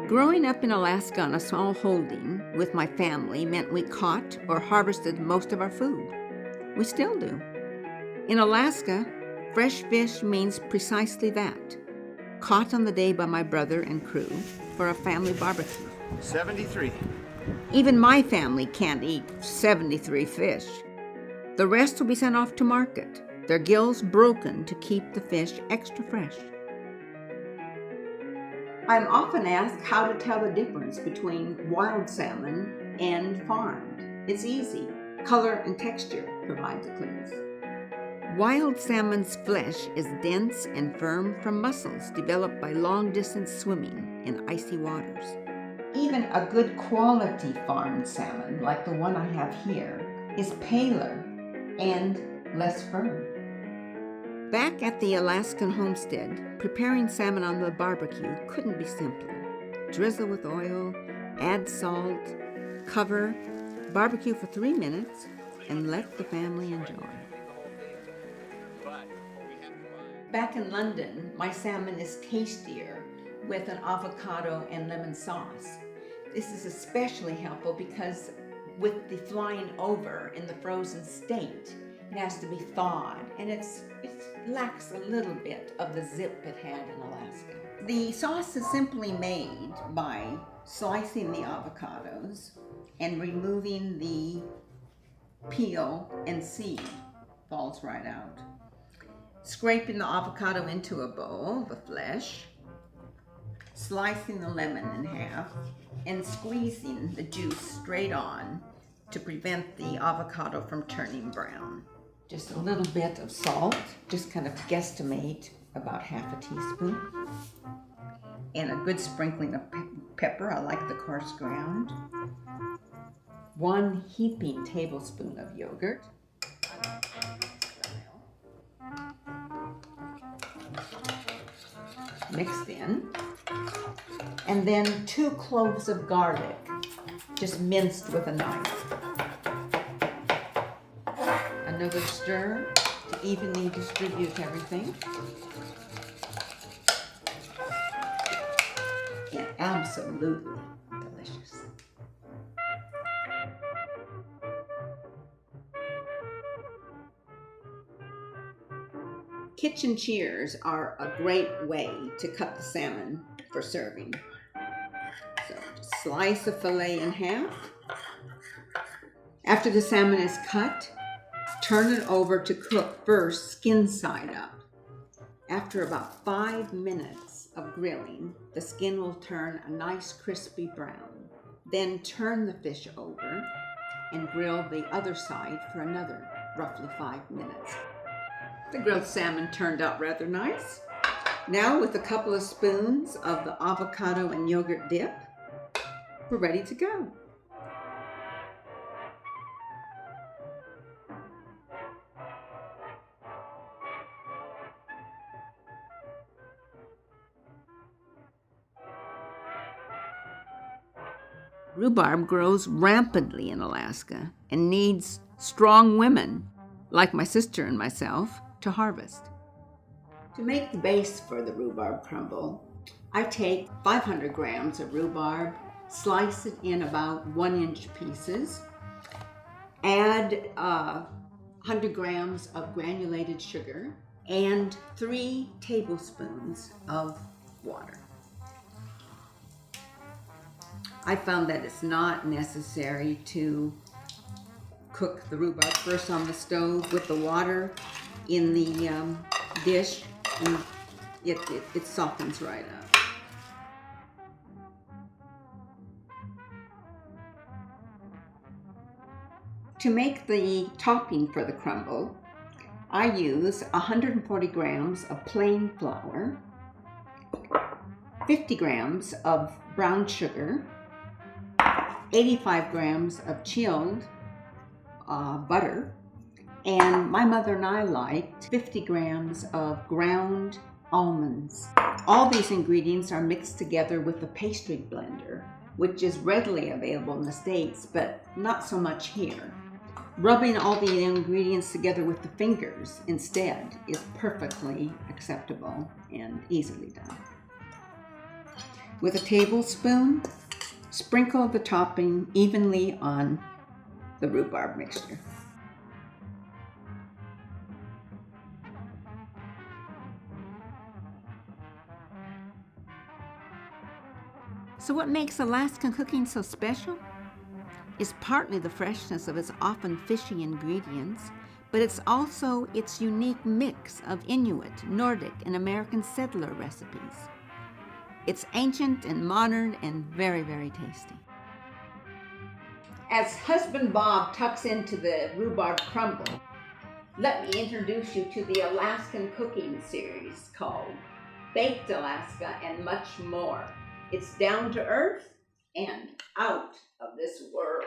Growing up in Alaska on a small holding with my family meant we caught or harvested most of our food. We still do. In Alaska, fresh fish means precisely that. Caught on the day by my brother and crew for a family barbecue. 73. Even my family can't eat 73 fish. The rest will be sent off to market, their gills broken to keep the fish extra fresh. I'm often asked how to tell the difference between wild salmon and farmed. It's easy. Color and texture provide the clues. Wild salmon's flesh is dense and firm from muscles developed by long-distance swimming in icy waters. Even a good quality farmed salmon, like the one I have here, is paler and less firm. Back at the Alaskan homestead, preparing salmon on the barbecue couldn't be simpler. Drizzle with oil, add salt, cover, barbecue for 3 minutes, and let the family enjoy. Back in London, my salmon is tastier with an avocado and lemon sauce. This is especially helpful because with the flying over in the frozen state, it has to be thawed, and it lacks a little bit of the zip it had in Alaska. The sauce is simply made by slicing the avocados and removing the peel and seed. Falls right out. Scraping the avocado into a bowl, the flesh, slicing the lemon in half, and squeezing the juice straight on to prevent the avocado from turning brown. Just a little bit of salt, just kind of guesstimate about half a teaspoon. And a good sprinkling of pepper, I like the coarse ground. 1 heaping tablespoon of yogurt. Mixed in. And then 2 cloves of garlic, just minced with a knife. Another stir to evenly distribute everything. And absolutely delicious. Kitchen shears are a great way to cut the salmon for serving. So just slice a fillet in half. After the salmon is cut, turn it over to cook first skin side up. After about 5 minutes of grilling, the skin will turn a nice crispy brown. Then turn the fish over and grill the other side for another roughly 5 minutes. The grilled salmon turned out rather nice. Now with a couple of spoons of the avocado and yogurt dip, we're ready to go. Rhubarb grows rampantly in Alaska and needs strong women, like my sister and myself, to harvest. To make the base for the rhubarb crumble, I take 500 grams of rhubarb, slice it in about 1-inch pieces, add 100 grams of granulated sugar, and 3 tablespoons of water. I found that it's not necessary to cook the rhubarb first on the stove with the water in the dish, and it softens right up. To make the topping for the crumble, I use 140 grams of plain flour, 50 grams of brown sugar, 85 grams of chilled butter, and my mother and I liked 50 grams of ground almonds. All these ingredients are mixed together with a pastry blender, which is readily available in the States, but not so much here. Rubbing all the ingredients together with the fingers instead is perfectly acceptable and easily done. With a tablespoon, sprinkle the topping evenly on the rhubarb mixture. So what makes Alaskan cooking so special is partly the freshness of its often fishy ingredients, but it's also its unique mix of Inuit, Nordic, and American settler recipes. It's ancient and modern and very, very tasty. As husband Bob tucks into the rhubarb crumble, let me introduce you to the Alaskan cooking series called Baked Alaska and Much More. It's down to earth and out of this world.